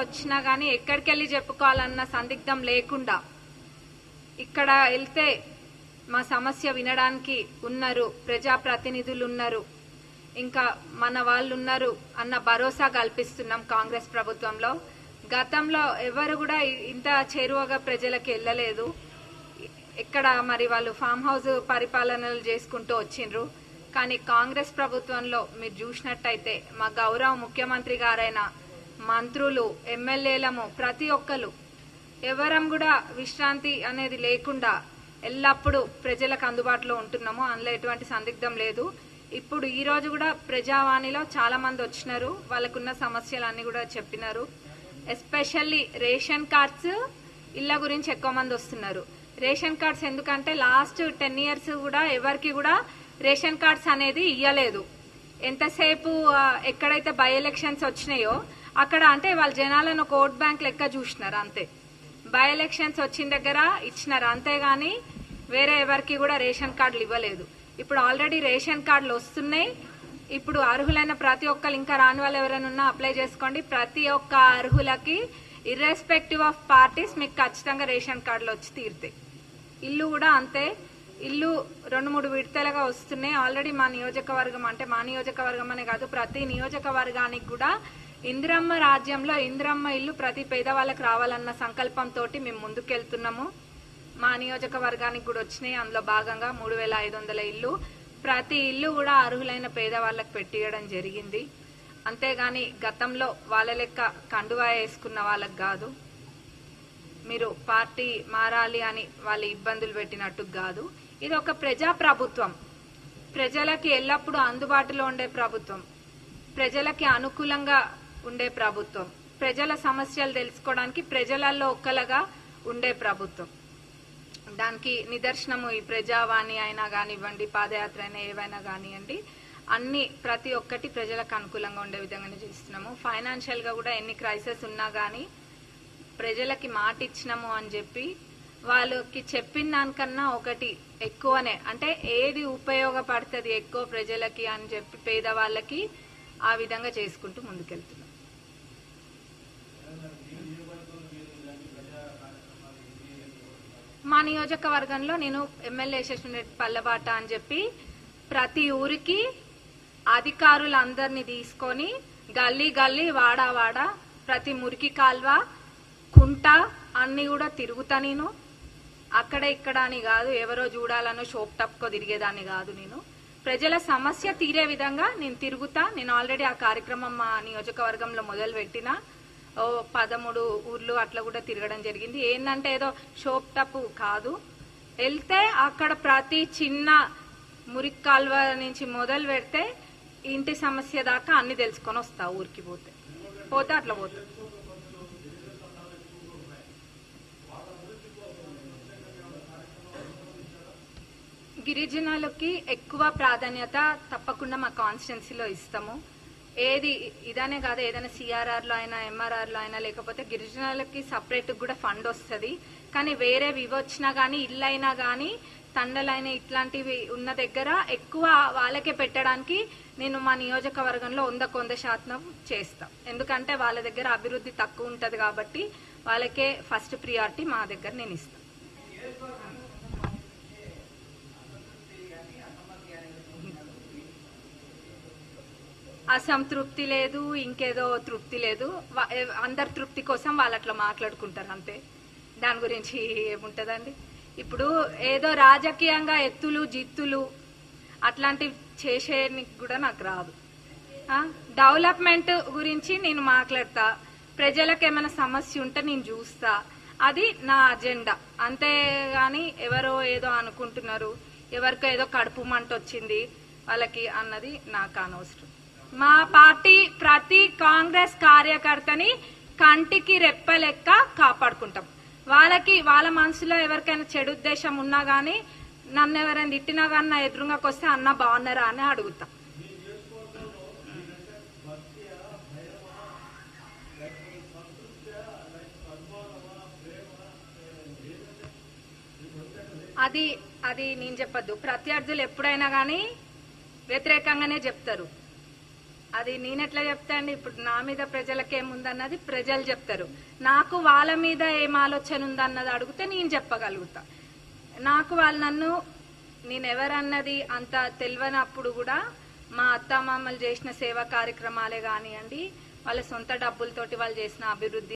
వచ్చినా గానీ ఎక్కడికి వెళ్ళి చెప్పుకోవాలన్న సందిగ్ధం లేకుండా ఇక్కడ వెళ్తే మా సమస్య వినడానికి ఉన్నారు, ప్రజాప్రతినిధులు ఉన్నారు, ఇంకా మన వాళ్ళు ఉన్నారు అన్న భరోసా కల్పిస్తున్నాం కాంగ్రెస్ ప్రభుత్వంలో. గతంలో ఎవరు కూడా ఇంత చేరువగా ప్రజలకు వెళ్ళలేదు. ఇక్కడ మరి వాళ్ళు ఫామ్ హౌస్ పరిపాలనలు చేసుకుంటూ వచ్చిండ్రు. కానీ కాంగ్రెస్ ప్రభుత్వంలో మీరు చూసినట్టయితే మా గౌరవ ముఖ్యమంత్రి గారైన మంత్రులు, ఎమ్మెల్యేలము ప్రతి ఒక్కరు ఎవరం కూడా విశ్రాంతి అనేది లేకుండా ఎల్లప్పుడూ ప్రజలకు అందుబాటులో ఉంటున్నాము. అందులో ఎటువంటి సందిగ్ధం లేదు. ఇప్పుడు ఈ రోజు కూడా ప్రజావాణిలో చాలా మంది వచ్చినారు, వాళ్ళకున్న సమస్యలన్నీ కూడా చెప్పినారు. ఎస్పెషల్లీ రేషన్ కార్డ్స్ ఇళ్ల గురించి ఎక్కువ మంది వస్తున్నారు. రేషన్ కార్డ్స్ ఎందుకంటే లాస్ట్ 10 years కూడా ఎవరికి కూడా రేషన్ కార్డ్స్ అనేది ఇయ్యలేదు. ఎంతసేపు ఎక్కడైతే బై ఎలక్షన్స్ వచ్చినాయో అక్కడ అంటే వాళ్ళ జనాలను ఒక ఓట్ బ్యాంక్ లెక్క చూసినారు అంతే. బై ఎలక్షన్స్ వచ్చిన దగ్గర ఇచ్చినారు అంతేగాని వేరే ఎవరికి కూడా రేషన్ కార్డులు ఇవ్వలేదు. ఇప్పుడు ఆల్రెడీ రేషన్ కార్డులు వస్తున్నాయి. ఇప్పుడు అర్హులైన ప్రతి ఒక్కరు, ఇంకా రాని వాళ్ళు ఎవరైనా ఉన్నా అప్లై చేసుకోండి. ప్రతి ఒక్క అర్హులకి ఇర్రెస్పెక్టివ్ ఆఫ్ పార్టీస్ మీకు ఖచ్చితంగా రేషన్ కార్డులు వచ్చి తీరుతాయి. ఇల్లు కూడా అంతే. ఇల్లు 2-3 విడతలుగా వస్తున్నాయి. ఆల్రెడీ మా నియోజకవర్గం అంటే మా నియోజకవర్గం అనే కాదు ప్రతి నియోజకవర్గానికి కూడా ఇందిరమ్మ రాజ్యంలో ఇందిరమ్మ ఇల్లు ప్రతి పేదవాళ్ళకి రావాలన్న సంకల్పంతో మేము ముందుకెళ్తున్నాము. మా నియోజకవర్గానికి కూడా వచ్చినాయి. అందులో భాగంగా 3500 ఇల్లు, ప్రతి ఇల్లు కూడా అర్హులైన పేదవాళ్ళకి పెట్టియడం జరిగింది. అంతేగాని గతంలో వాళ్ళ లెక్క కండువా వేసుకున్న వాళ్ళకి కాదు. మీరు పార్టీ మారాలి అని వాళ్ళు ఇబ్బందులు పెట్టినట్టు కాదు. ఇది ఒక ప్రజా ప్రభుత్వం, ప్రజలకి ఎల్లప్పుడూ అందుబాటులో ఉండే ప్రభుత్వం, ప్రజలకి అనుకూలంగా ఉండే ప్రభుత్వం, ప్రజల సమస్యలు తెలుసుకోవడానికి ప్రజలలో ఒక్కలుగా ఉండే ప్రభుత్వం. దానికి నిదర్శనము ఈ ప్రజావాణి అయినా కానివ్వండి, పాదయాత్ర అయినా ఏవైనా కానివ్వండి, అన్ని ప్రతి ఒక్కటి ప్రజలకు అనుకూలంగా ఉండే విధంగానే చేస్తున్నాము. ఫైనాన్షియల్ గా కూడా ఎన్ని క్రైసిస్ ఉన్నా గానీ ప్రజలకి మాట ఇచ్చినాము అని చెప్పి వాళ్ళకి చెప్పిన దానికన్నా ఒకటి ఎక్కువనే, అంటే ఏది ఉపయోగపడుతుంది ఎక్కువ ప్రజలకి అని చెప్పి పేదవాళ్ళకి ఆ విధంగా చేసుకుంటూ ముందుకెళ్తున్నాం. మా నియోజకవర్గంలో నేను ఎమ్మెల్యే యశస్వినిరెడ్డి పల్లబాట అని చెప్పి ప్రతి ఊరికి అధికారులందరినీ తీసుకొని గల్లీ గల్లీ వాడా వాడా ప్రతి మురికి కాల్వ కుంట అన్ని కూడా తిరుగుతా. నేను అక్కడ ఇక్కడ అని కాదు, ఎవరో చూడాలనో షోప్ టప్కో తిరిగేదాన్ని కాదు. నేను ప్రజల సమస్య తీరే విధంగా నేను తిరుగుతా. నేను ఆల్రెడీ ఆ కార్యక్రమం మా నియోజకవర్గంలో మొదలు పెట్టినా. 13 ఊర్లు అట్లా కూడా తిరగడం జరిగింది. ఏంటంటే ఏదో షోప్ టప్ కాదు, వెళ్తే అక్కడ ప్రతి చిన్న మురికి కాల్వ నుంచి మొదలు పెడితే ఇంటి సమస్య దాకా అన్ని తెలుసుకొని వస్తా. ఊరికి పోతే అట్లా పోతా. గిరిజనులకి ఎక్కువ ప్రాధాన్యత తప్పకుండా మా కాన్స్టిట్యున్సీలో ఇస్తాము. ఏది ఇదనే కాదు, ఏదైనా సిఆర్ఆర్ లో అయినా ఎంఆర్ఆర్ లో అయినా లేకపోతే గిరిజనులకి సపరేట్ కూడా ఫండ్ వస్తుంది. కానీ వేరేవి వచ్చినా గానీ ఇల్లు అయినా గానీ తండలైన ఇట్లాంటివి ఉన్న దగ్గర ఎక్కువ వాళ్ళకే పెట్టడానికి నేను మా నియోజకవర్గంలో 100% చేస్తాం. ఎందుకంటే వాళ్ళ దగ్గర అభివృద్ధి తక్కువ ఉంటది కాబట్టి వాళ్ళకే ఫస్ట్ ప్రియారిటీ మా దగ్గర నేను ఇస్తాను. అసంతృప్తి లేదు, ఇంకేదో తృప్తి లేదు. అందరి తృప్తి కోసం వాళ్ళు అట్లా మాట్లాడుకుంటారు అంతే. దాని గురించి ఏముంటదండి. ఇప్పుడు ఏదో రాజకీయంగా ఎత్తులు జిత్తులు అట్లాంటివి చేసేనికి కూడా నాకు రాదు. డెవలప్మెంట్ గురించి నేను మాట్లాడతా, ప్రజలకు ఏమైనా సమస్య ఉంటే నేను చూస్తా, అది నా అజెండా. అంతేగాని ఎవరో ఏదో అనుకుంటున్నారు, ఎవరికో ఏదో కడుపు మంట వచ్చింది వాళ్ళకి అన్నది నాకు అనవసరం. మా పార్టీ ప్రతి కాంగ్రెస్ కార్యకర్తని కంటికి రెప్పలెక్క కాపాడుకుంటాం. వాళ్ళ మనసులో ఎవరికైనా చెడు ఉద్దేశం ఉన్నా గానీ నన్ను ఎవరైనా తిట్టినా గానీ నా ఎదురుగాకి వస్తే అన్న బాగున్నారా అని అడుగుతాం. అది నేను చెప్పద్దు. ప్రత్యర్థులు ఎప్పుడైనా గానీ వ్యతిరేకంగానే చెప్తారు. అది నేనెట్లా చెప్తా అండి? ఇప్పుడు నా మీద ప్రజలకేముందన్నది ప్రజలు చెప్తారు. నాకు వాళ్ళ మీద ఏం ఆలోచన ఉందన్నది అడిగితే నేను చెప్పగలుగుతా. నాకు వాళ్ళు నేనెవరన్నది అంత తెలియనప్పుడు కూడా మా అత్తామామలు చేసిన సేవా కార్యక్రమాలే కానివ్వండి, వాళ్ళ సొంత డబ్బులతోటి వాళ్ళు చేసిన అభివృద్ధి